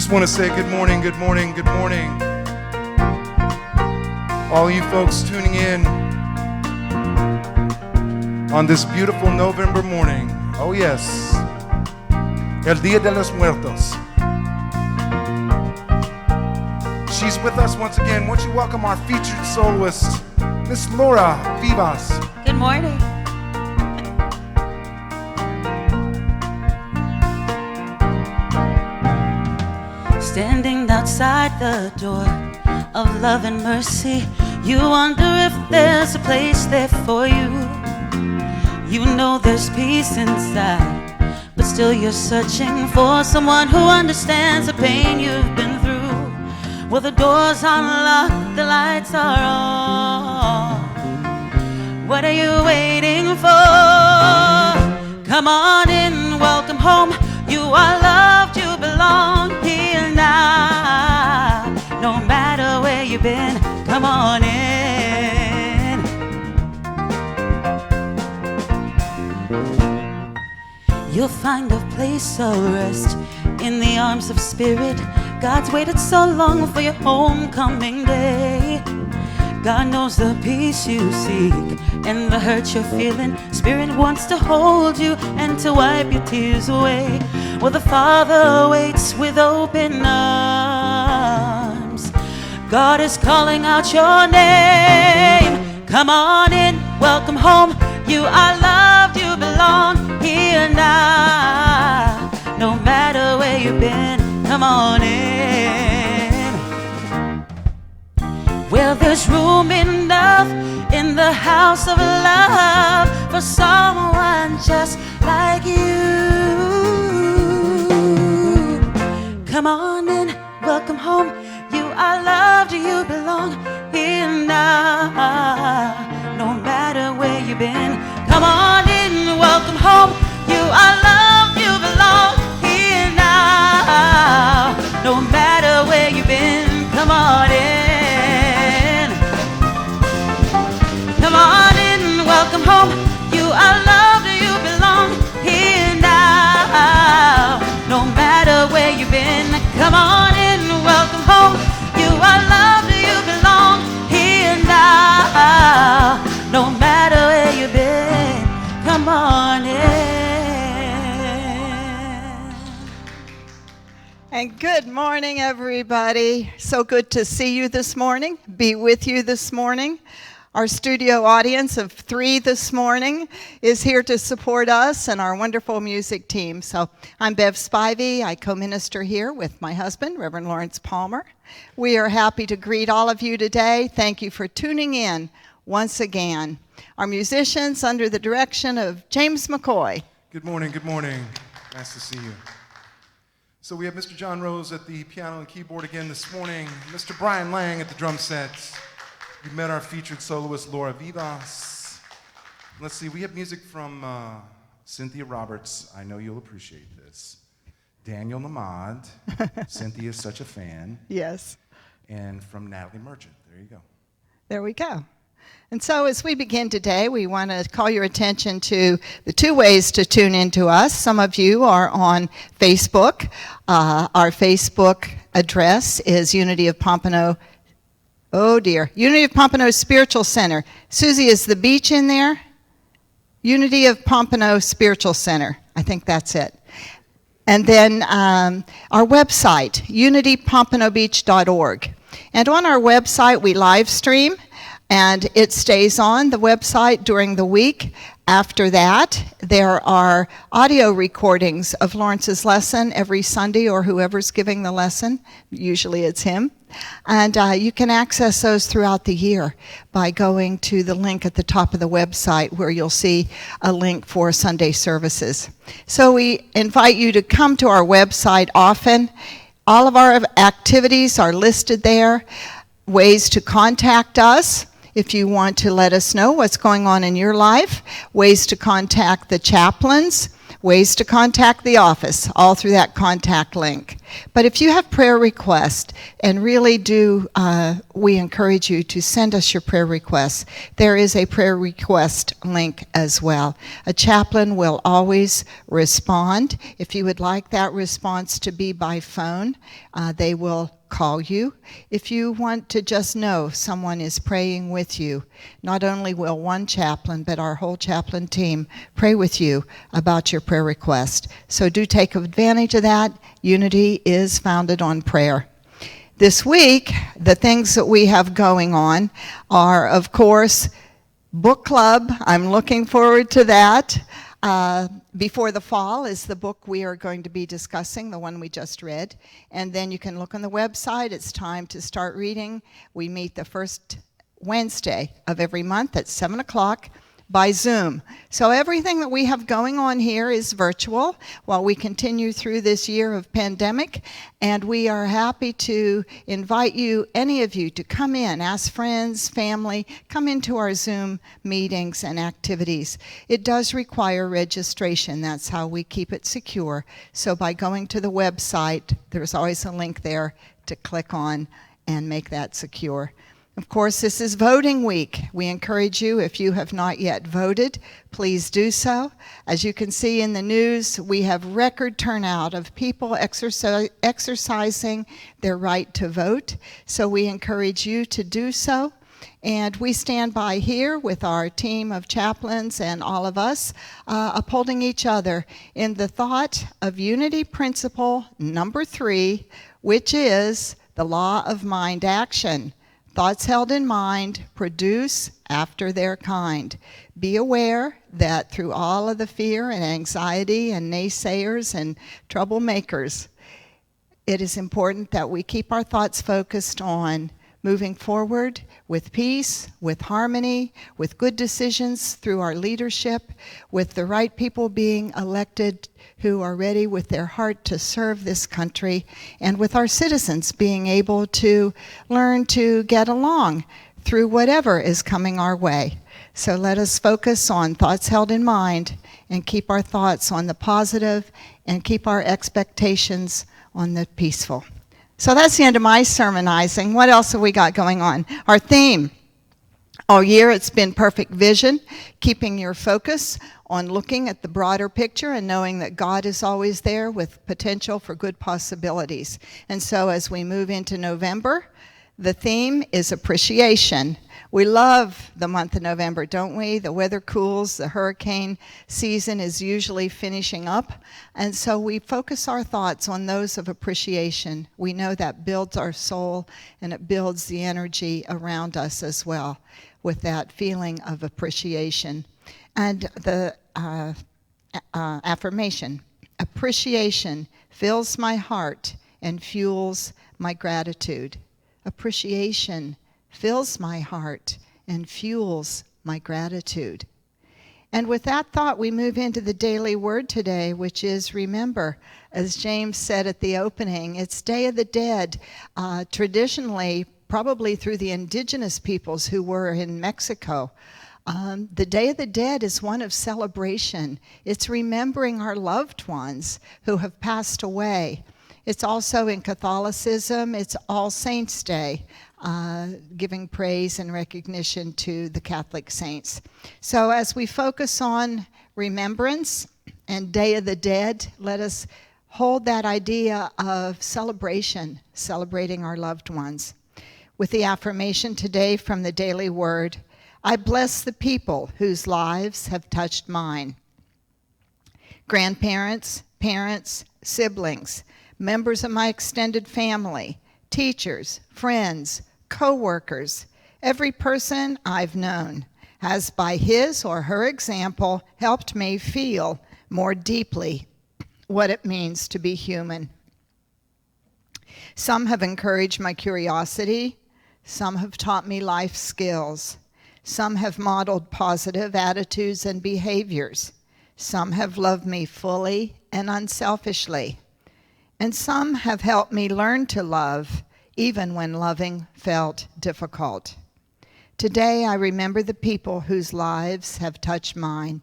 Just want to say good morning, good morning, good morning. All you folks tuning in on this beautiful November morning. Oh yes, El Día de los Muertos. She's with us once again. Won't you welcome our featured soloist, Miss Laura Vivas. Good morning. Standing outside the door of love and mercy, you wonder if there's a place there for you. You know there's peace inside, but still you're searching for someone who understands the pain you've been through. Well, the doors are locked, the lights are on. What are you waiting for? Come on in, welcome home. You are loved, you belong here now. No matter where you've been, come on in. You'll find a place of rest in the arms of spirit. God's waited so long for your homecoming day. God knows the peace you seek and the hurt you're feeling. Spirit wants to hold you and to wipe your tears away. Well, the Father waits with open arms. God is calling out your name. Come on in, welcome home. You are loved, you belong here now. No matter where you've been, come on in. Well, there's room enough in the house of love for someone just like you. Come on in, welcome home. You are loved, you belong here now. No matter where you've been, come on in, welcome home. You are loved, you belong here now. No matter where you've been, come on in. Come on in, welcome home. You are loved, you belong here now. No matter where you've been, come on in, welcome home. You are loved, you belong here now. No matter where you've been, come on in. And good morning, everybody. So good to see you this morning, be with you this morning Our studio audience of 3 this morning is here to support us and our wonderful music team. So I'm Bev Spivey. I co-minister here with my husband, Reverend Lawrence Palmer. We are happy to greet all of you today. Thank you for tuning in once again. Our musicians under the direction of James McCoy. Good morning, good morning. Nice to see you. So we have Mr. John Rose at the piano and keyboard again this morning, Mr. Brian Lang at the drum set. We met our featured soloist, Laura Vivas. Let's see, we have music from Cynthia Roberts. I know you'll appreciate this. Daniel Namad. Cynthia's such a fan. Yes. And from Natalie Merchant. There you go. There we go. And so as we begin today, we want to call your attention to the 2 ways to tune into us. Some of you are on Facebook. Our Facebook address is Unity of Pompano. Oh dear. Unity of Pompano Spiritual Center. Susie, is the beach in there? Unity of Pompano Spiritual Center. I think that's it. And then our website, unitypompanobeach.org. And on our website, we live stream. And it stays on the website during the week. After that, there are audio recordings of Lawrence's lesson every Sunday, or whoever's giving the lesson. Usually it's him. And you can access those throughout the year by going to the link at the top of the website where you'll see a link for Sunday services. So we invite you to come to our website often. All of our activities are listed there. Ways to contact us. If you want to let us know what's going on in your life, ways to contact the chaplains, ways to contact the office, all through that contact link. But if you have prayer requests, and really we encourage you to send us your prayer requests. There is a prayer request link as well. A chaplain will always respond. If you would like that response to be by phone, they will call you. If you want to just know someone is praying with you, not only will one chaplain, but our whole chaplain team pray with you about your prayer request. So do take advantage of that. Unity is founded on prayer. This week, the things that we have going on are, of course, book club. I'm looking forward to that. Before the Fall is the book we are going to be discussing, the one we just read. And then you can look on the website. It's time to start reading. We meet the first Wednesday of every month at 7 o'clock by Zoom. So everything that we have going on here is virtual while we continue through this year of pandemic. And we are happy to invite you, any of you, to come in, ask friends, family, come into our Zoom meetings and activities. It does require registration. That's how we keep it secure. So by going to the website, there's always a link there to click on and make that secure. Of course, this is voting week. We encourage you, if you have not yet voted, please do so. As you can see in the news, we have record turnout of people exercising their right to vote. So we encourage you to do so. And we stand by here with our team of chaplains and all of us upholding each other in the thought of unity principle number 3, which is the law of mind action. Thoughts held in mind produce after their kind. Be aware that through all of the fear and anxiety and naysayers and troublemakers, it is important that we keep our thoughts focused on moving forward with peace, with harmony, with good decisions through our leadership, with the right people being elected who are ready with their heart to serve this country, and with our citizens being able to learn to get along through whatever is coming our way. So let us focus on thoughts held in mind and keep our thoughts on the positive and keep our expectations on the peaceful. So that's the end of my sermonizing. What else have we got going on? Our theme. All year it's been perfect vision, keeping your focus on looking at the broader picture and knowing that God is always there with potential for good possibilities. And so as we move into November, the theme is appreciation. We love the month of November, don't we? The weather cools, the hurricane season is usually finishing up, and so we focus our thoughts on those of appreciation. We know that builds our soul and it builds the energy around us as well. with that feeling of appreciation. And the affirmation, appreciation fills my heart and fuels my gratitude. Appreciation fills my heart and fuels my gratitude. And with that thought, we move into the daily word today, which is remember. As James said at the opening, it's Day of the Dead. Traditionally, probably through the indigenous peoples who were in Mexico, the Day of the Dead is one of celebration. It's remembering our loved ones who have passed away. It's also in Catholicism, it's All Saints' Day, giving praise and recognition to the Catholic saints. So as we focus on remembrance and Day of the Dead, let us hold that idea of celebration, celebrating our loved ones. With the affirmation today from the Daily Word, I bless the people whose lives have touched mine. Grandparents, parents, siblings, members of my extended family, teachers, friends, co-workers, every person I've known has by his or her example helped me feel more deeply what it means to be human. Some have encouraged my curiosity, some have taught me life skills, some have modeled positive attitudes and behaviors, some have loved me fully and unselfishly, and some have helped me learn to love even when loving felt difficult. Today I remember the people whose lives have touched mine.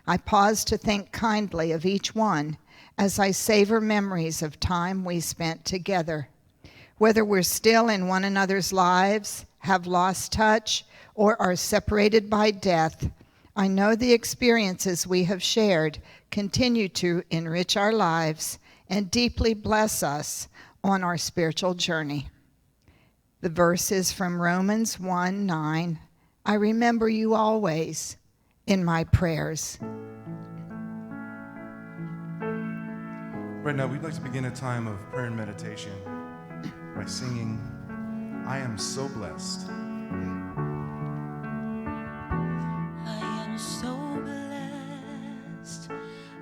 I pause to think kindly of each one as I savor memories of time we spent together. Whether we're still in one another's lives, have lost touch, or are separated by death, I know the experiences we have shared continue to enrich our lives and deeply bless us on our spiritual journey. The verse is from Romans 1:9. I remember you always in my prayers. Right now, we'd like to begin a time of prayer and meditation by singing, I Am So Blessed. I am so blessed.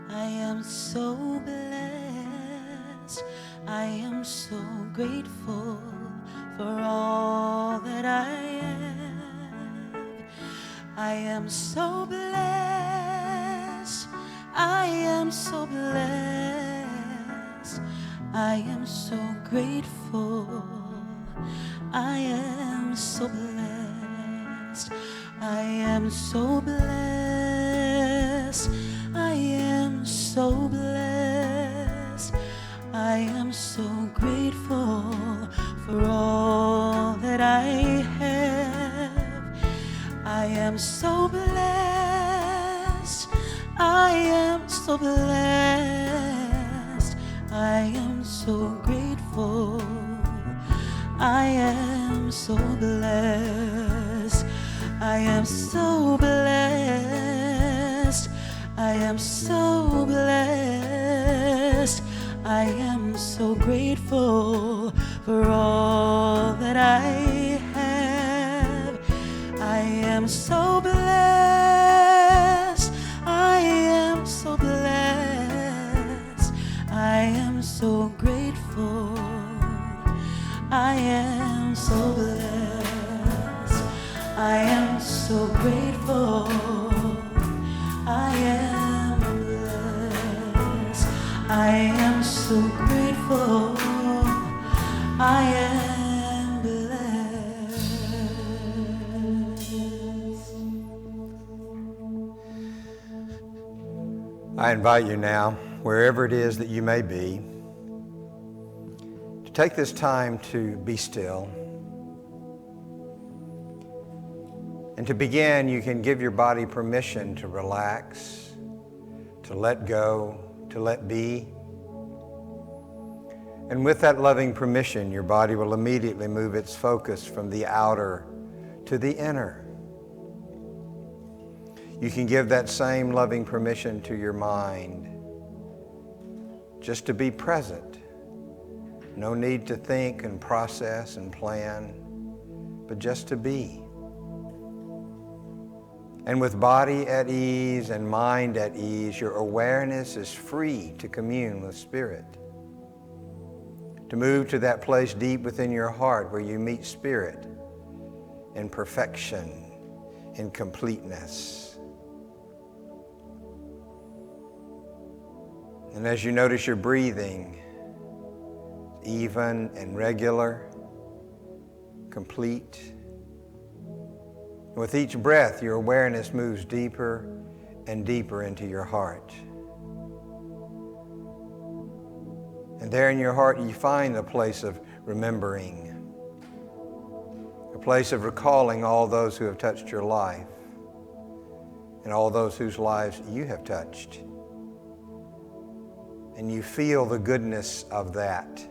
I am so blessed. I am so grateful for all that I have. I am so blessed. I am so blessed. I am so grateful. I am so blessed. I am so blessed. I am so blessed. I am so grateful for all that I have. I am so blessed. I am so blessed. I am so grateful. I am so blessed. I am so blessed. I am so blessed. I am so grateful for all that I have. I am so blessed. I am so blessed. I am so grateful. I am so blessed. I am so grateful. I am blessed. I am so grateful. I am blessed. I invite you now, wherever it is that you may be, to take this time to be still. And to begin, you can give your body permission to relax, to let go, to let be. And with that loving permission, your body will immediately move its focus from the outer to the inner. You can give that same loving permission to your mind, just to be present. No need to think and process and plan, but just to be. And with body at ease and mind at ease, your awareness is free to commune with Spirit. To move to that place deep within your heart where you meet Spirit in perfection, in completeness. And as you notice your breathing, even and regular, complete. With each breath, your awareness moves deeper and deeper into your heart. And there in your heart, you find a place of remembering, a place of recalling all those who have touched your life and all those whose lives you have touched. And you feel the goodness of that.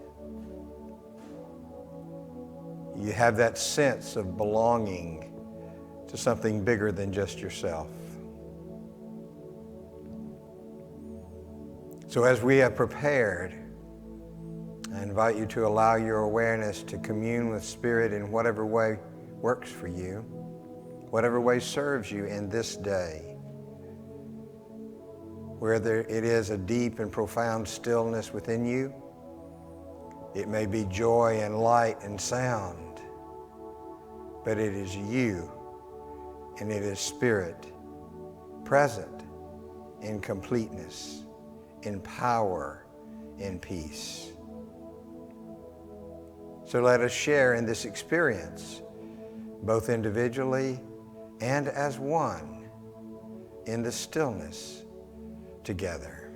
You have that sense of belonging to something bigger than just yourself. So as we have prepared, I invite you to allow your awareness to commune with Spirit in whatever way works for you, whatever way serves you in this day. Whether it is a deep and profound stillness within you, it may be joy and light and sound, but it is you and it is Spirit present in completeness, in power, in peace. So let us share in this experience, both individually and as one, in the stillness together.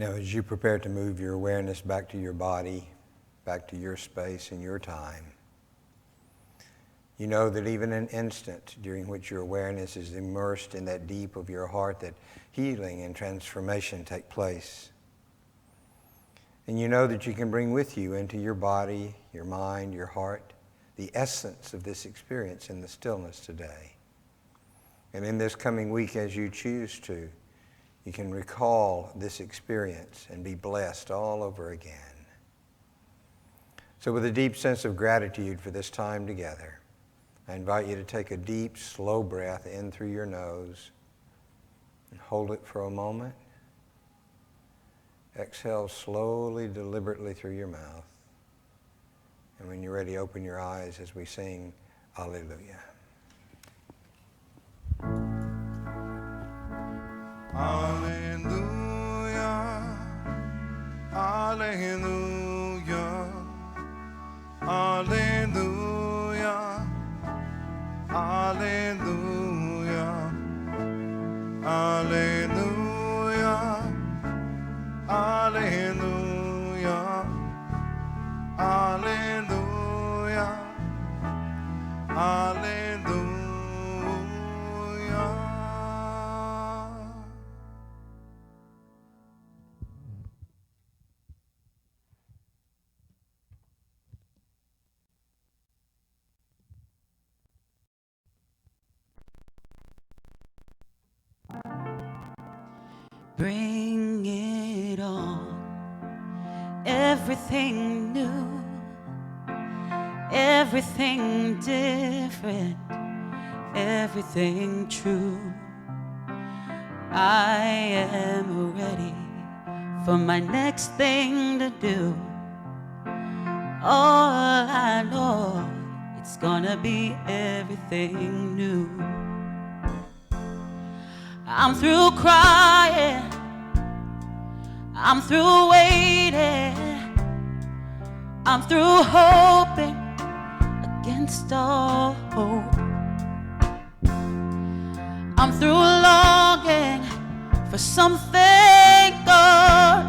Now, as you prepare to move your awareness back to your body, back to your space and your time, you know that even an instant during which your awareness is immersed in that deep of your heart, that healing and transformation take place. And you know that you can bring with you into your body, your mind, your heart, the essence of this experience in the stillness today. And in this coming week, as you choose to, you can recall this experience and be blessed all over again. So with a deep sense of gratitude for this time together, I invite you to take a deep, slow breath in through your nose and hold it for a moment. Exhale slowly, deliberately through your mouth. And when you're ready, open your eyes as we sing Alleluia. Alleluia, alleluia, alleluia, alleluia, alleluia, alleluia, alleluia, alleluia. Bring it on, everything new, everything different, everything true. I am ready for my next thing to do. All I know, it's gonna be everything new. I'm through crying, I'm through waiting, I'm through hoping against all hope. I'm through longing for something good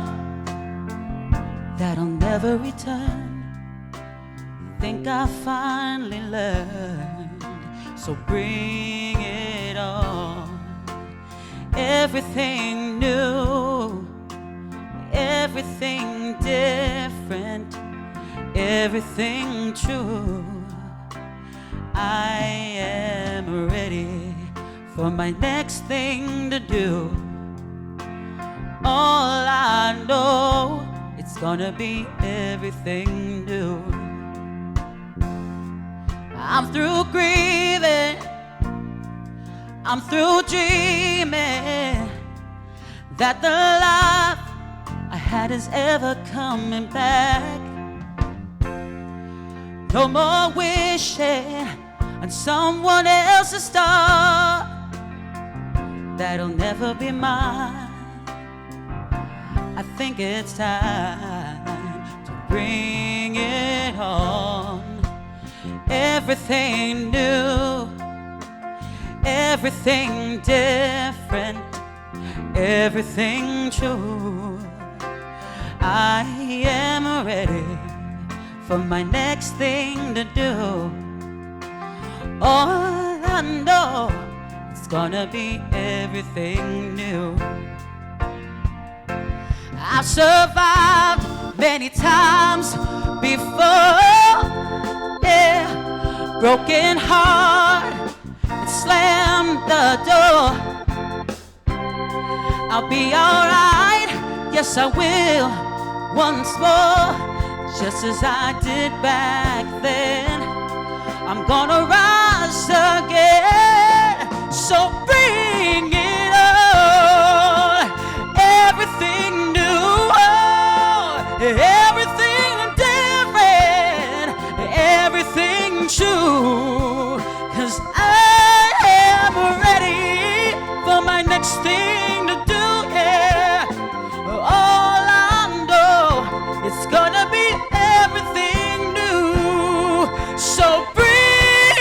that'll never return. Think I finally learned, so bring it on. Everything new, everything different, everything true. I am ready for my next thing to do. All I know, it's gonna be everything new. I'm through grieving, I'm through dreaming that the life I had is ever coming back. No more wishing on someone else's star that'll never be mine. I think it's time to bring it on. Everything new, everything different, everything true. I am ready for my next thing to do. All I know, it's gonna be everything new. I've survived many times before, yeah. Broken heart, it slammed the door. I'll be alright, yes I will, once more, just as I did back then. I'm gonna rise again, so bring it on. Everything new, everything different, everything true. 'Cause I am ready for my next thing to do, yeah. All I know, it's gonna be everything new. So bring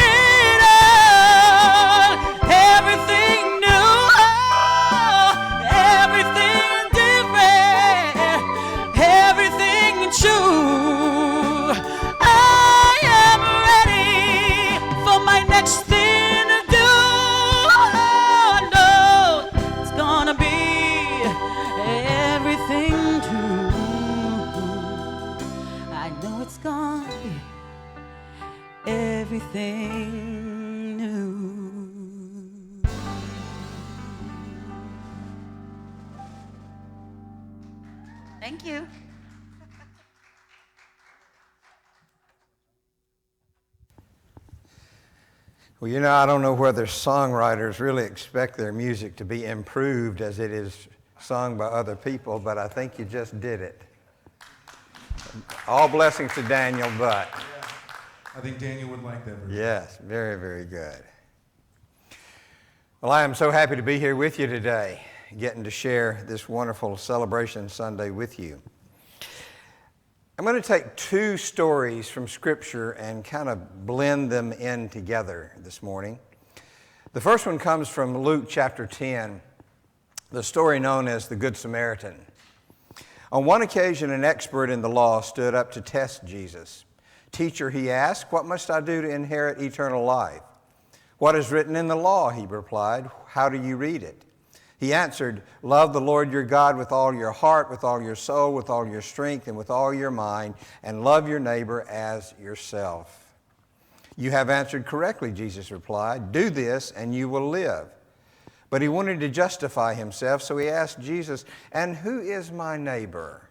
Thank you. Well, you know, I don't know whether songwriters really expect their music to be improved as it is sung by other people, but I think you just did it. All blessings to Daniel, but... I think Daniel would like that version. Yes, very, very good. Well, I am so happy to be here with you today, getting to share this wonderful celebration Sunday with you. I'm going to take two stories from Scripture and kind of blend them in together this morning. The first one comes from Luke chapter 10, the story known as the Good Samaritan. On one occasion, an expert in the law stood up to test Jesus. "Teacher," he asked, "what must I do to inherit eternal life?" "What is written in the law?" he replied. "How do you read it?" He answered, "Love the Lord your God with all your heart, with all your soul, with all your strength, and with all your mind, and love your neighbor as yourself." "You have answered correctly," Jesus replied. "Do this, and you will live." But he wanted to justify himself, so he asked Jesus, "And who is my neighbor?"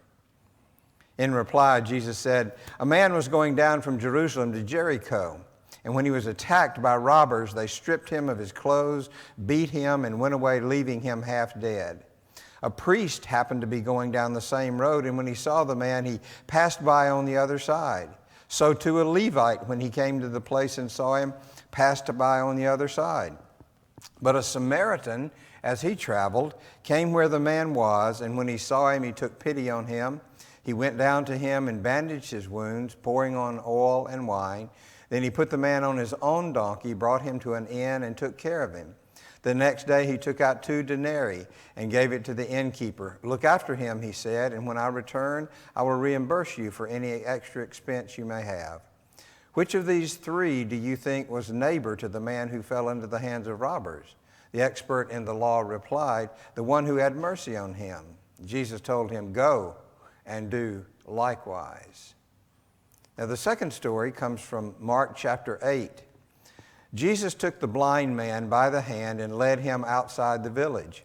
In reply, Jesus said, "A man was going down from Jerusalem to Jericho. And when he was attacked by robbers, they stripped him of his clothes, beat him, and went away, leaving him half dead. A priest happened to be going down the same road, and when he saw the man, he passed by on the other side. So too a Levite, when he came to the place and saw him, passed by on the other side. But a Samaritan, as he traveled, came where the man was, and when he saw him, he took pity on him. He went down to him and bandaged his wounds, pouring on oil and wine. Then he put the man on his own donkey, brought him to an inn, and took care of him. The next day he took out 2 denarii and gave it to the innkeeper. 'Look after him,' he said, 'and when I return, I will reimburse you for any extra expense you may have.' Which of these 3 do you think was neighbor to the man who fell into the hands of robbers?" The expert in the law replied, "The one who had mercy on him." Jesus told him, "Go and do likewise." Now, the second story comes from Mark chapter 8. Jesus took the blind man by the hand and led him outside the village.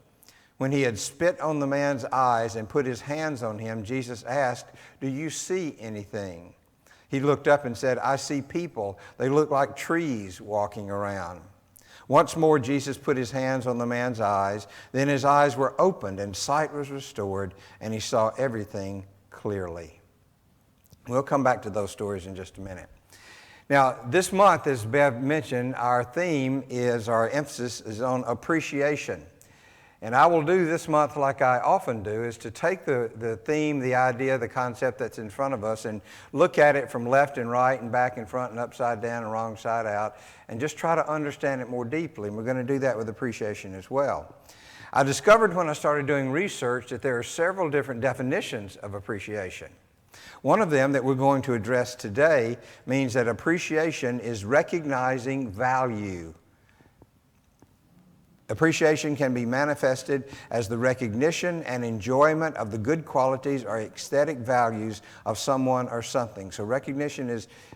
When he had spit on the man's eyes and put his hands on him, Jesus asked, "Do you see anything?" He looked up and said, "I see people. They look like trees walking around." Once more, Jesus put his hands on the man's eyes. Then his eyes were opened and sight was restored, and he saw everything clearly. We'll come back to those stories in just a minute. Now, this month, as Bev mentioned, our emphasis is on appreciation. And I will do this month like I often do, is to take the theme, the idea, the concept that's in front of us and look at it from left and right and back and front and upside down and wrong side out and just try to understand it more deeply. And we're going to do that with appreciation as well. I discovered when I started doing research that there are several different definitions of appreciation. One of them that we're going to address today means that appreciation is recognizing value. Appreciation can be manifested as the recognition and enjoyment of the good qualities or aesthetic values of someone or something. So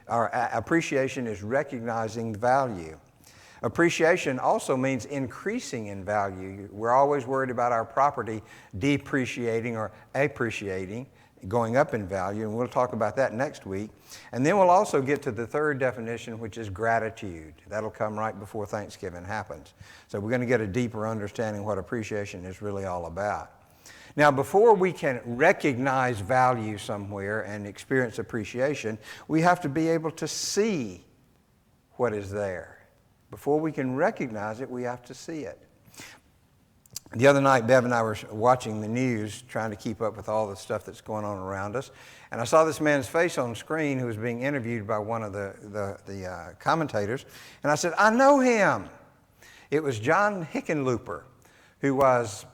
appreciation is recognizing value. Appreciation also means increasing in value. We're always worried about our property depreciating or appreciating, going up in value, and we'll talk about that next week. And then we'll also get to the third definition, which is gratitude. That'll come right before Thanksgiving happens. So we're going to get a deeper understanding what appreciation is really all about. Now, before we can recognize value somewhere and experience appreciation, we have to be able to see what is there. Before we can recognize it, we have to see it. The other night, Bev and I were watching the news, trying to keep up with all the stuff that's going on around us. And I saw this man's face on screen who was being interviewed by one of the commentators. And I said, "I know him." It was John Hickenlooper, who was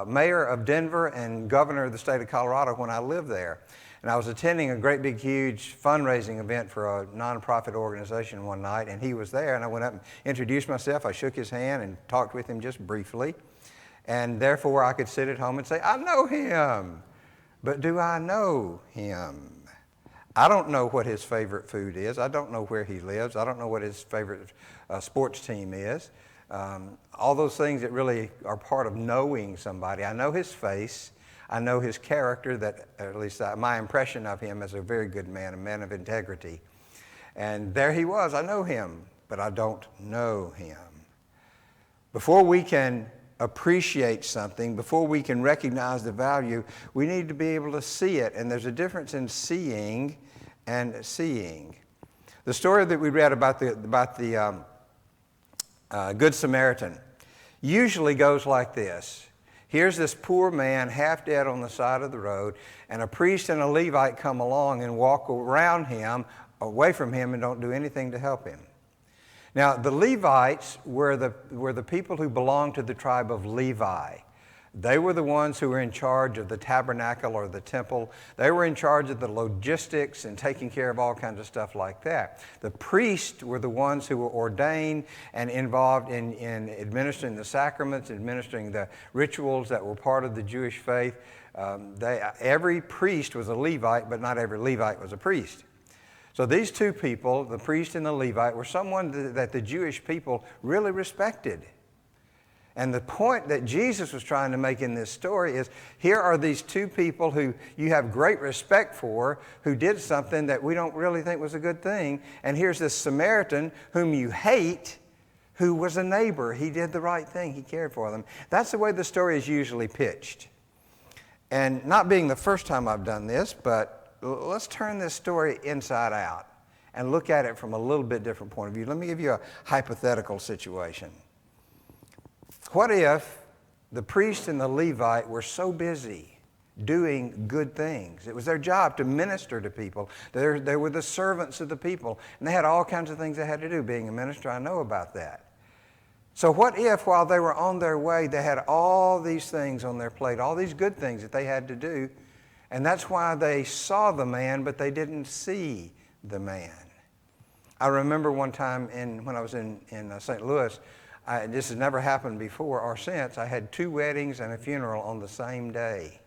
mayor of Denver and governor of the state of Colorado when I lived there. And I was attending a great big huge fundraising event for a nonprofit organization one night, and he was there, and I went up and introduced myself. I shook his hand and talked with him just briefly, and therefore I could sit at home and say, "I know him." But do I know him? I don't know what his favorite food is. I don't know where he lives. I don't know what his favorite sports team is. All those things that really are part of knowing somebody. I know his face. I know his character, that at least my impression of him as a very good man, a man of integrity. And there he was. I know him, but I don't know him. Before we can appreciate something, before we can recognize the value, we need to be able to see it. And there's a difference in seeing and seeing. The story that we read about the Good Samaritan usually goes like this. Here's this poor man, half dead on the side of the road, and a priest and a Levite come along and walk around him, away from him, and don't do anything to help him. Now, the Levites were the people who belonged to the tribe of Levi. They were the ones who were in charge of the tabernacle or the temple. They were in charge of the logistics and taking care of all kinds of stuff like that. The priests were the ones who were ordained and involved in administering the sacraments, administering the rituals that were part of the Jewish faith. Every priest was a Levite, but not every Levite was a priest. So these two people, the priest and the Levite, were someone that the Jewish people really respected. And the point that Jesus was trying to make in this story is, here are these two people who you have great respect for, who did something that we don't really think was a good thing. And here's this Samaritan whom you hate, who was a neighbor. He did the right thing. He cared for them. That's the way the story is usually pitched. And not being the first time I've done this, but let's turn this story inside out and look at it from a little bit different point of view. Let me give you a hypothetical situation. What if the priest and the Levite were so busy doing good things? It was their job to minister to people. They were the servants of the people, and they had all kinds of things they had to do. Being a minister, I know about that. So what if, while they were on their way, they had all these things on their plate, all these good things that they had to do, and that's why they saw the man, but they didn't see the man? I remember one time when I was in St. Louis, this has never happened before or since. I had 2 weddings and a funeral on the same day.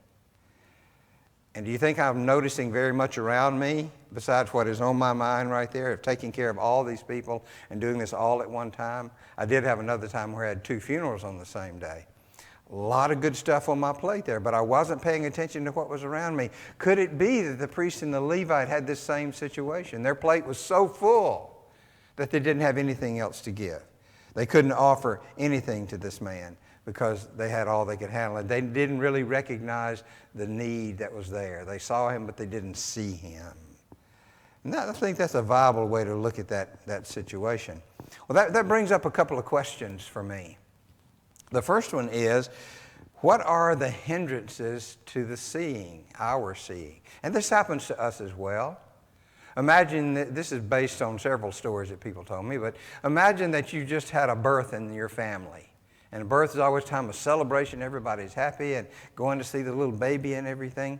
And do you think I'm noticing very much around me, besides what is on my mind right there, of taking care of all these people and doing this all at one time? I did have another time where I had 2 funerals on the same day. A lot of good stuff on my plate there, but I wasn't paying attention to what was around me. Could it be that the priest and the Levite had this same situation? Their plate was so full that they didn't have anything else to give. They couldn't offer anything to this man because they had all they could handle. And they didn't really recognize the need that was there. They saw him, but they didn't see him. And I think that's a viable way to look at that situation. Well, that brings up a couple of questions for me. The first one is, what are the hindrances to the seeing, our seeing? And this happens to us as well. Imagine that this is based on several stories that people told me, but imagine that you just had a birth in your family. And a birth is always a time of celebration. Everybody's happy and going to see the little baby and everything.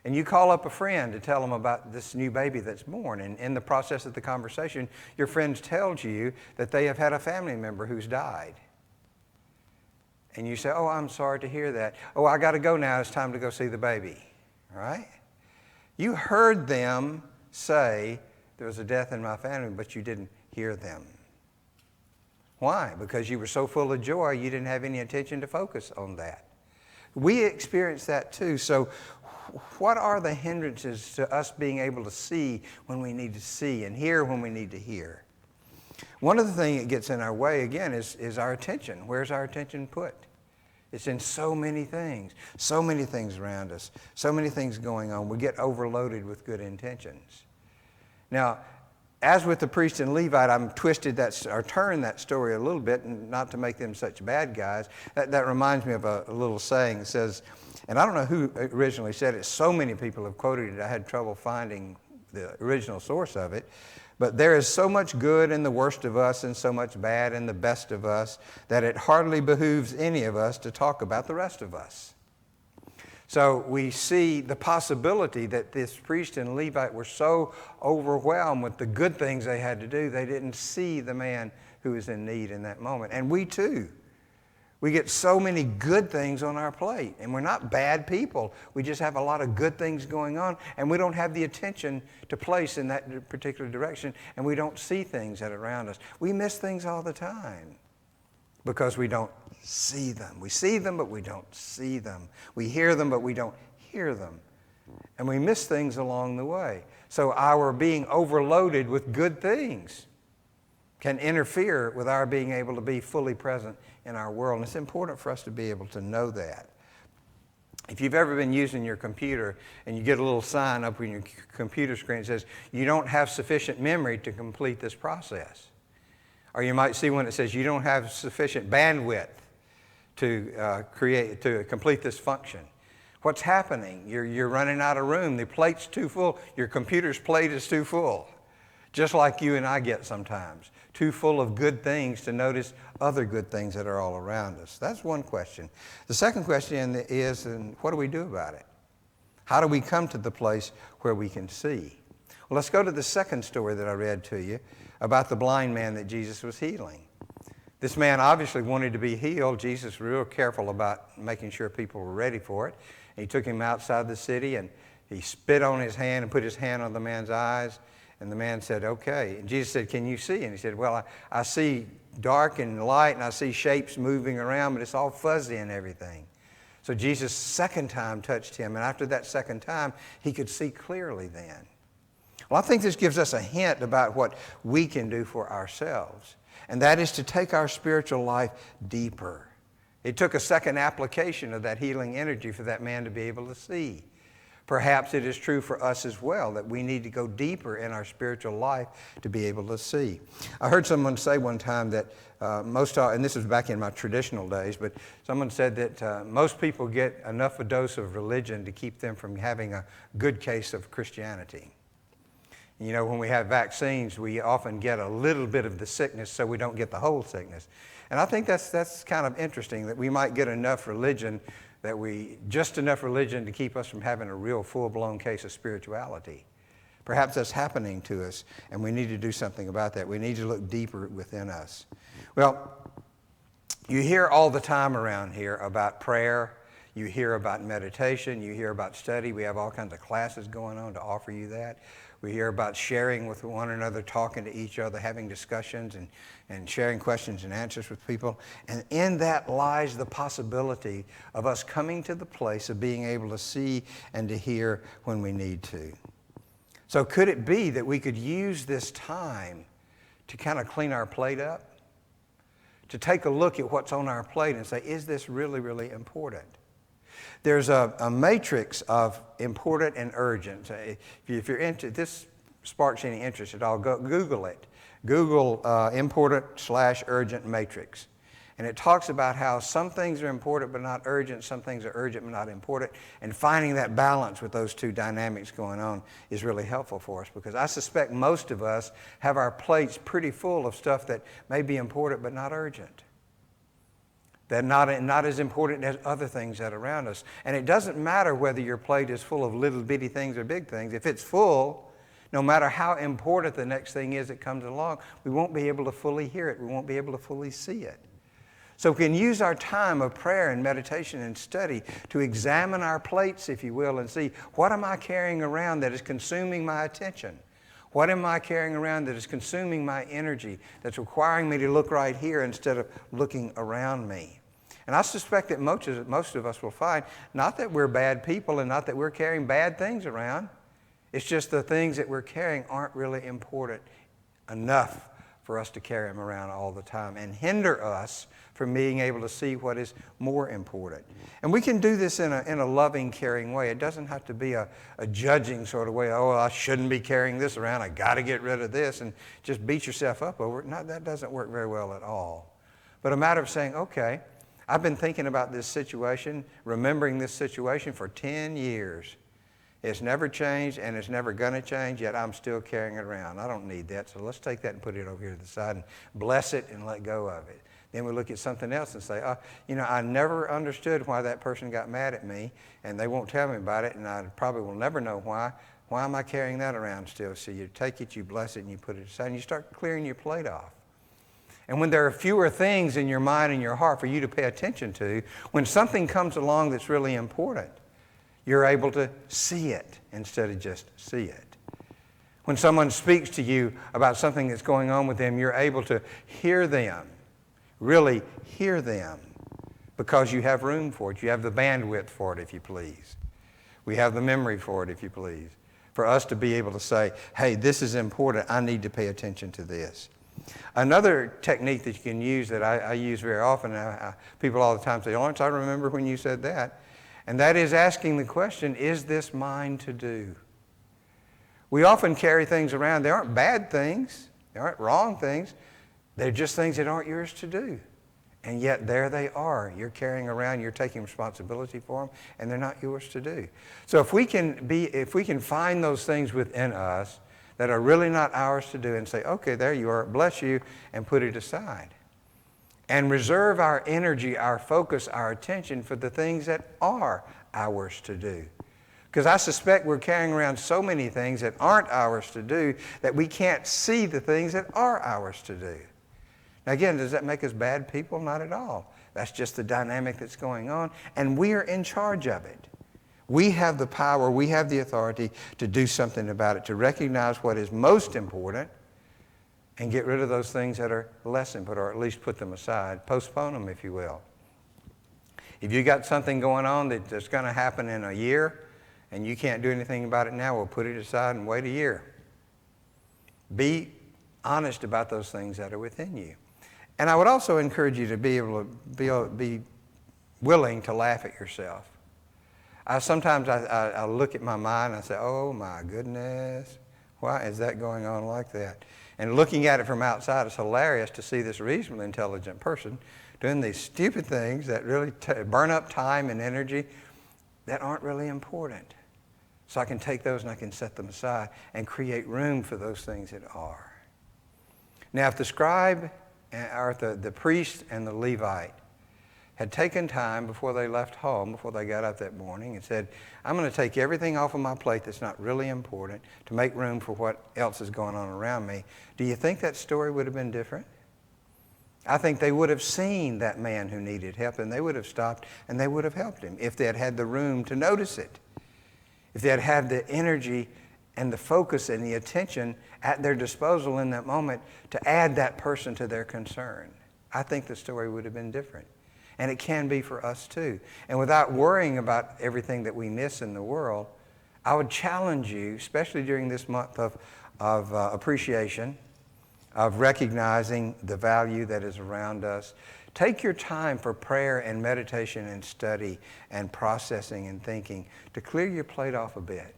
And you call up a friend to tell them about this new baby that's born. And in the process of the conversation, your friend tells you that they have had a family member who's died. And you say, oh, I'm sorry to hear that. Oh, I got to go now. It's time to go see the baby. All right? You heard them say, there was a death in my family, but you didn't hear them. Why? Because you were so full of joy, you didn't have any attention to focus on that. We experience that too. So what are the hindrances to us being able to see when we need to see and hear when we need to hear? One of the things that gets in our way, again, is our attention. Where's our attention put? It's in so many things around us, so many things going on. We get overloaded with good intentions. Now, as with the priest and Levite, I'm turned that story a little bit, and not to make them such bad guys. That reminds me of a little saying that says, and I don't know who originally said it. So many people have quoted it, I had trouble finding the original source of it. But there is so much good in the worst of us and so much bad in the best of us that it hardly behooves any of us to talk about the rest of us. So we see the possibility that this priest and Levite were so overwhelmed with the good things they had to do, they didn't see the man who was in need in that moment. And we too. We get so many good things on our plate, and we're not bad people. We just have a lot of good things going on, and we don't have the attention to place in that particular direction, and we don't see things that are around us. We miss things all the time. because we don't see them. We see them, but we don't see them. We hear them, but we don't hear them. And we miss things along the way. So our being overloaded with good things can interfere with our being able to be fully present in our world. And it's important for us to be able to know that. If you've ever been using your computer and you get a little sign up on your computer screen that says, you don't have sufficient memory to complete this process. Or you might see one that says, you don't have sufficient bandwidth to complete this function. What's happening? You're running out of room. The plate's too full. Your computer's plate is too full. Just like you and I get sometimes. Too full of good things to notice other good things that are all around us. That's one question. The second question is, what do we do about it? How do we come to the place where we can see? Well, let's go to the second story that I read to you about the blind man that Jesus was healing. This man obviously wanted to be healed. Jesus was real careful about making sure people were ready for it. And he took him outside the city and he spit on his hand and put his hand on the man's eyes. And the man said, okay. And Jesus said, can you see? And he said, well, I see dark and light and I see shapes moving around, but it's all fuzzy and everything. So Jesus second time touched him. And after that second time, he could see clearly then. Well, I think this gives us a hint about what we can do for ourselves. And that is to take our spiritual life deeper. It took a second application of that healing energy for that man to be able to see. Perhaps it is true for us as well that we need to go deeper in our spiritual life to be able to see. I heard someone say one time that and this was back in my traditional days, but someone said that most people get enough a dose of religion to keep them from having a good case of Christianity. You know, when we have vaccines, we often get a little bit of the sickness so we don't get the whole sickness. And I think that's kind of interesting that we might get enough religion just enough religion to keep us from having a real full-blown case of spirituality. Perhaps that's happening to us, and we need to do something about that. We need to look deeper within us. Well, you hear all the time around here about prayer. You hear about meditation. You hear about study. We have all kinds of classes going on to offer you that. We hear about sharing with one another, talking to each other, having discussions and sharing questions and answers with people. And in that lies the possibility of us coming to the place of being able to see and to hear when we need to. So could it be that we could use this time to kind of clean our plate up? To take a look at what's on our plate and say, is this really, really important? There's a matrix of important and urgent. If you're into this, sparks any interest at all, go Google it. Google important/urgent matrix. And it talks about how some things are important but not urgent, some things are urgent but not important. And finding that balance with those two dynamics going on is really helpful for us, because I suspect most of us have our plates pretty full of stuff that may be important but not urgent. They're not as important as other things that are around us. And it doesn't matter whether your plate is full of little bitty things or big things. If it's full, no matter how important the next thing is that comes along, we won't be able to fully hear it. We won't be able to fully see it. So we can use our time of prayer and meditation and study to examine our plates, if you will, and see, what am I carrying around that is consuming my attention? What am I carrying around that is consuming my energy, that's requiring me to look right here instead of looking around me? And I suspect that most of us will find, not that we're bad people and not that we're carrying bad things around. It's just the things that we're carrying aren't really important enough for us to carry them around all the time and hinder us from being able to see what is more important. And we can do this in a loving, caring way. It doesn't have to be a judging sort of way. Oh, I shouldn't be carrying this around. I got to get rid of this, and just beat yourself up over it. No, that doesn't work very well at all. But a matter of saying, okay, I've been thinking about this situation, remembering this situation for 10 years. It's never changed and it's never going to change, yet I'm still carrying it around. I don't need that, so let's take that and put it over here to the side and bless it and let go of it. Then we look at something else and say, I never understood why that person got mad at me, and they won't tell me about it, and I probably will never know why. Why am I carrying that around still? So you take it, you bless it, and you put it aside, and you start clearing your plate off. And when there are fewer things in your mind and your heart for you to pay attention to, when something comes along that's really important, you're able to see it instead of just see it. When someone speaks to you about something that's going on with them, you're able to hear them really hear them, because you have room for it. You have the bandwidth for it, if you please. We have the memory for it, if you please. For us to be able to say, hey, this is important. I need to pay attention to this. Another technique that you can use that I use very often, people all the time say, Lawrence, I remember when you said that. And that is asking the question, is this mine to do? We often carry things around. They aren't bad things. They aren't wrong things. They're just things that aren't yours to do. And yet there they are. You're carrying around, you're taking responsibility for them, and they're not yours to do. So if we can find those things within us that are really not ours to do and say, okay, there you are, bless you, and put it aside. And reserve our energy, our focus, our attention for the things that are ours to do. Because I suspect we're carrying around so many things that aren't ours to do that we can't see the things that are ours to do. Now again, does that make us bad people? Not at all. That's just the dynamic that's going on, and we are in charge of it. We have the power, we have the authority to do something about it, to recognize what is most important and get rid of those things that are less important, or at least put them aside. Postpone them, if you will. If you got something going on that's going to happen in a year and you can't do anything about it now, well, put it aside and wait a year. Be honest about those things that are within you. And I would also encourage you to be willing to laugh at yourself. Sometimes I look at my mind and I say, oh my goodness, why is that going on like that? And looking at it from outside, it's hilarious to see this reasonably intelligent person doing these stupid things that really burn up time and energy that aren't really important. So I can take those and I can set them aside and create room for those things that are. Now, if the scribe, or the priest and the Levite had taken time before they left home, before they got up that morning, and said, I'm going to take everything off of my plate that's not really important to make room for what else is going on around me, do you think that story would have been different? I think they would have seen that man who needed help, and they would have stopped and they would have helped him if they had had the room to notice it, if they had had the energy and the focus and the attention at their disposal in that moment to add that person to their concern. I think the story would have been different. And it can be for us too. And without worrying about everything that we miss in the world, I would challenge you, especially during this month of appreciation, of recognizing the value that is around us. Take your time for prayer and meditation and study and processing and thinking to clear your plate off a bit.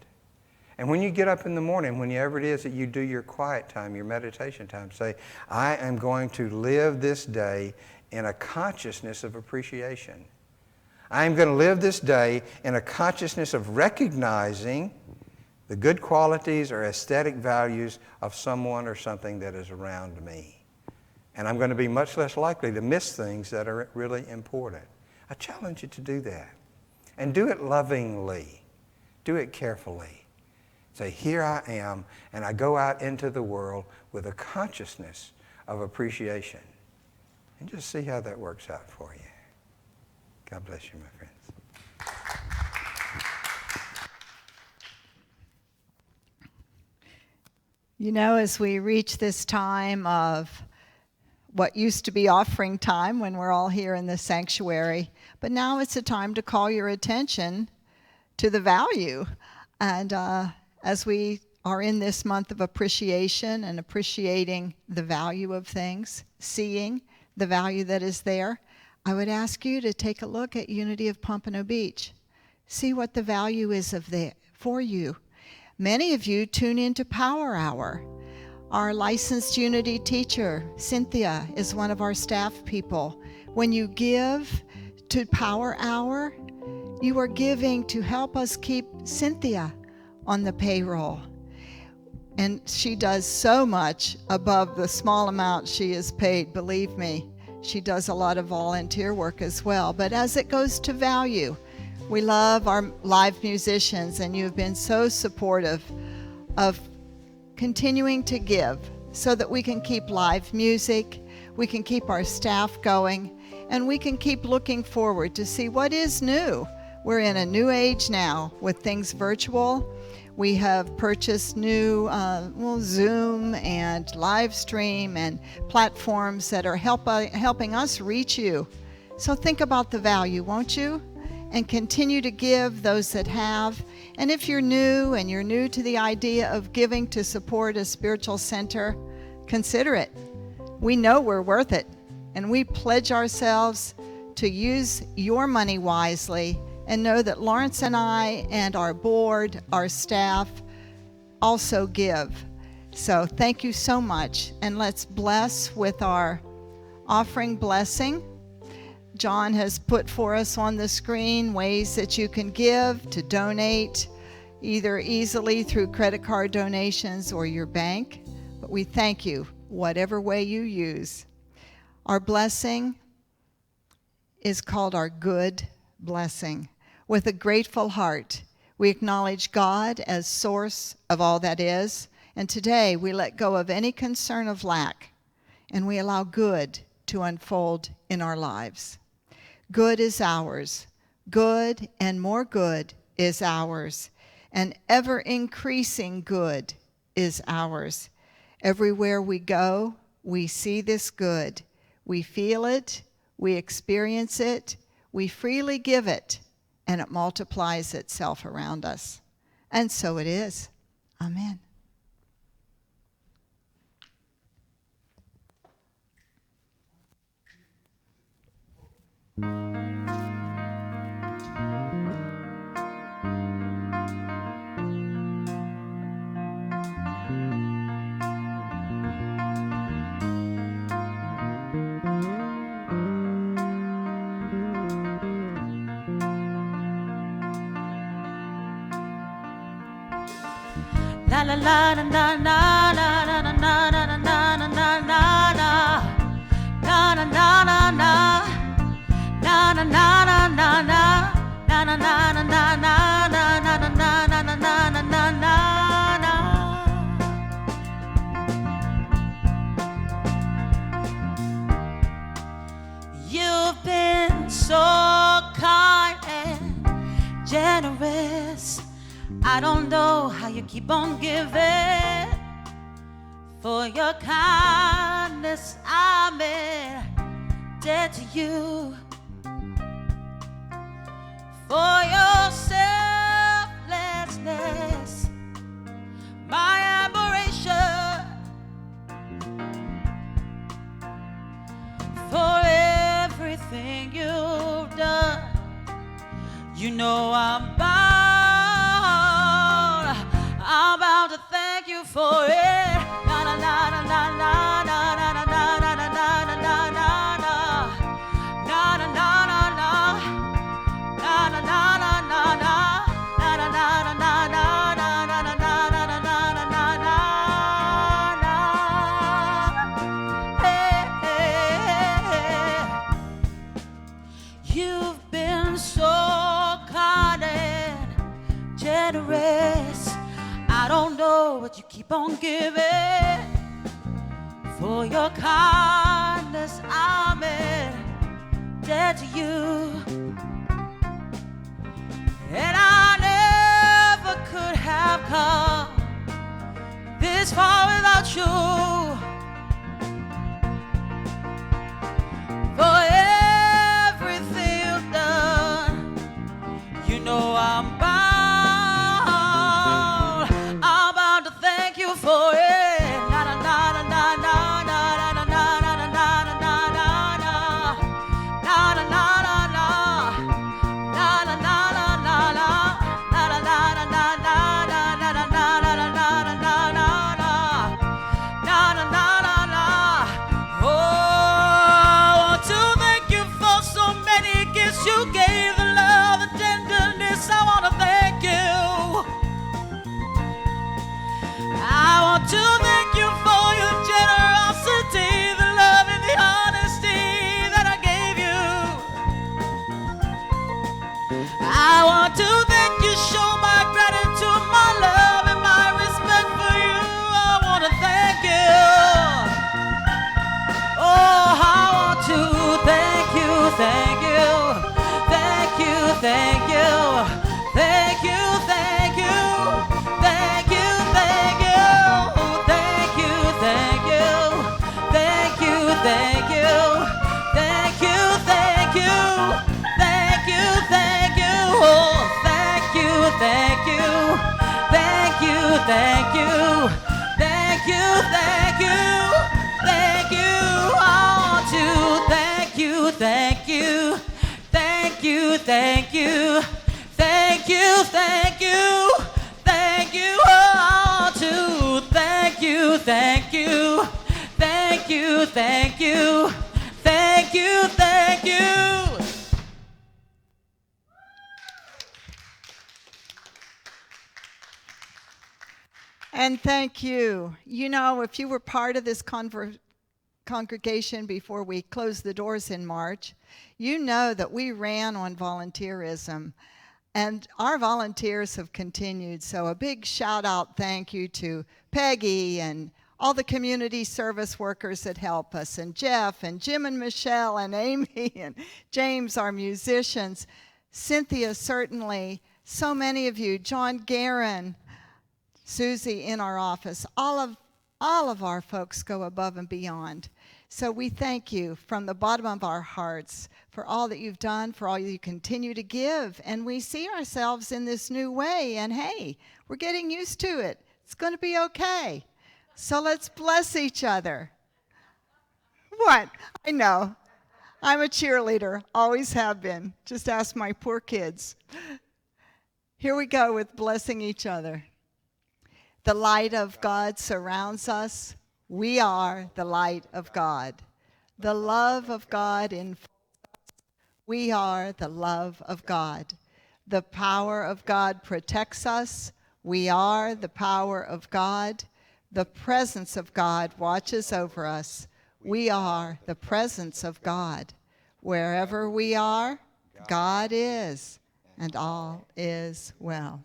And when you get up in the morning, whenever it is that you do your quiet time, your meditation time, say, I am going to live this day in a consciousness of appreciation. I am going to live this day in a consciousness of recognizing the good qualities or aesthetic values of someone or something that is around me. And I'm going to be much less likely to miss things that are really important. I challenge you to do that. And do it lovingly. Do it carefully. Say, here I am, and I go out into the world with a consciousness of appreciation. And just see how that works out for you. God bless you, my friends. You know, as we reach this time of what used to be offering time when we're all here in the sanctuary, but now it's a time to call your attention to the value. And as we are in this month of appreciation and appreciating the value of things, seeing the value that is there, I would ask you to take a look at Unity of Pompano Beach. See what the value is for you. Many of you tune into Power Hour. Our licensed Unity teacher, Cynthia, is one of our staff people. When you give to Power Hour, you are giving to help us keep Cynthia on the payroll. And she does so much above the small amount she is paid, believe me. She does a lot of volunteer work as well. But as it goes to value, we love our live musicians, and you've been so supportive of continuing to give so that we can keep live music, we can keep our staff going, and we can keep looking forward to see what is new. We're in a new age now with things virtual. We have purchased new Zoom and live stream and platforms that are helping us reach you. So think about the value, won't you? And continue to give those that have. And if you're new and you're new to the idea of giving to support a spiritual center, consider it. We know we're worth it, and we pledge ourselves to use your money wisely, and know that Lawrence and I and our board, our staff, also give. So thank you so much, and let's bless with our offering blessing. John has put for us on the screen ways that you can give, to donate, either easily through credit card donations or your bank. But we thank you, whatever way you use. Our blessing is called our good blessing. With a grateful heart, we acknowledge God as source of all that is, and today we let go of any concern of lack, and we allow good to unfold in our lives. Good is ours. Good and more good is ours. And ever-increasing good is ours. Everywhere we go, we see this good. We feel it, we experience it, we freely give it, and it multiplies itself around us. And so it is. Amen. La la la na na na na na na na na na na na na na na na na na. Na na na na na na na na na na na na na na na na na na. You've been so kind and generous. I don't know how you keep on giving. For your kindness, I'm indebted to you. For your selflessness, my admiration. For everything you've done, you know I'm bound to thank you for it. Na na na na na na na na na na na na na na na na na You've been so kind and generous. I don't know what you keep on giving. For your kindness, I'm indebted to you. And I never could have come this far without you. For everything you've done, you know I'm bound to thank you for it. Na na na na na na na na na na na na na. thank you, thank you, thank you, thank you, thank you all too. Thank you, thank you, thank you, thank you, thank you, thank you. And thank you. You know, if you were part of this congregation before we closed the doors in March, you know that we ran on volunteerism. And our volunteers have continued. So a big shout out thank you to Peggy and all the community service workers that help us, and Jeff and Jim and Michelle and Amy and James, our musicians. Cynthia, certainly. So many of you. John Guerin, Susie in our office. All of our folks go above and beyond. So we thank you from the bottom of our hearts for all that you've done, for all you continue to give. And we see ourselves in this new way. And hey, we're getting used to it. It's going to be okay. So let's bless each other. What? I know. I'm a cheerleader. Always have been. Just ask my poor kids. Here we go with blessing each other. The light of God surrounds us. We are the light of God. The love of God enfolds us. We are the love of God. The power of God protects us. We are the power of God. The presence of God watches over us. We are the presence of God. Wherever we are, God is, and all is well.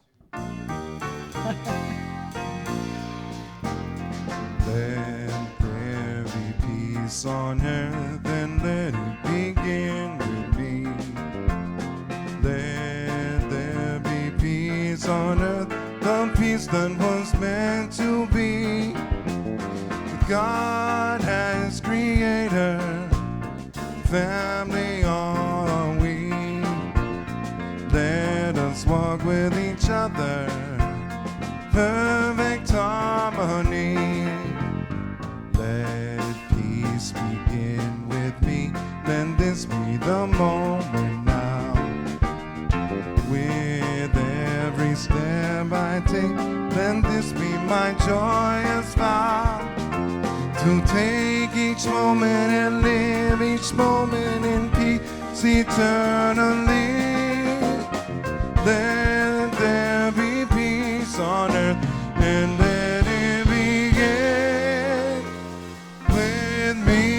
Let there be peace on earth, and let it begin with me. Let there be peace on earth, the peace that was meant to be. God has created family are we. Let us walk with each other, perfect harmony. Let peace begin with me. Let this be the moment now. With every step I take, let this be my joyous vow. To take each moment and live each moment in peace eternally. Let there be peace on earth, and let it begin with me.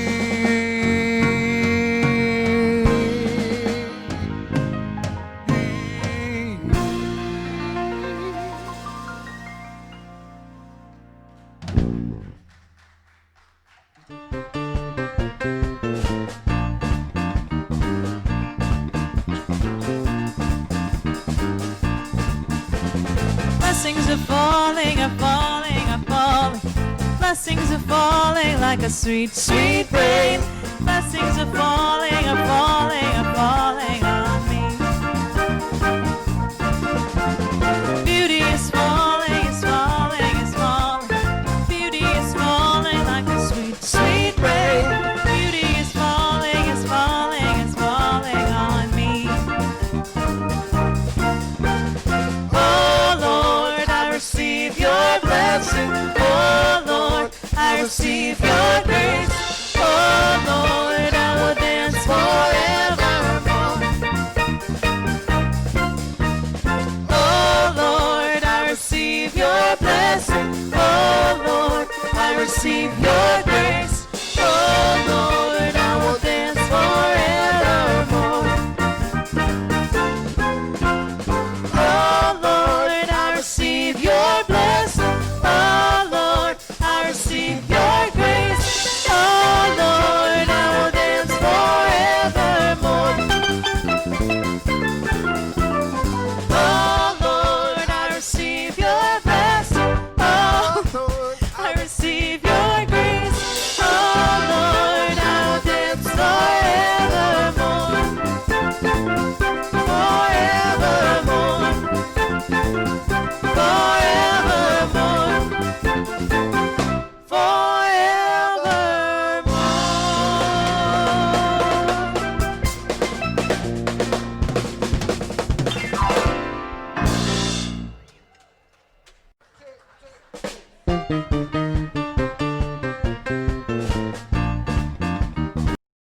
Blessings are falling, are falling, are falling. Blessings are falling like a sweet, sweet rain. Blessings are falling, are falling, are falling on me. Beauty is falling, is falling, is falling. Beauty is falling like a sweet, sweet rain. Beauty is falling, is falling, is falling on me. Oh Lord, I receive your blessing. Oh Lord, I receive your grace. Oh Lord, I will dance forevermore. Oh Lord, I receive your blessing. Oh Lord, I receive your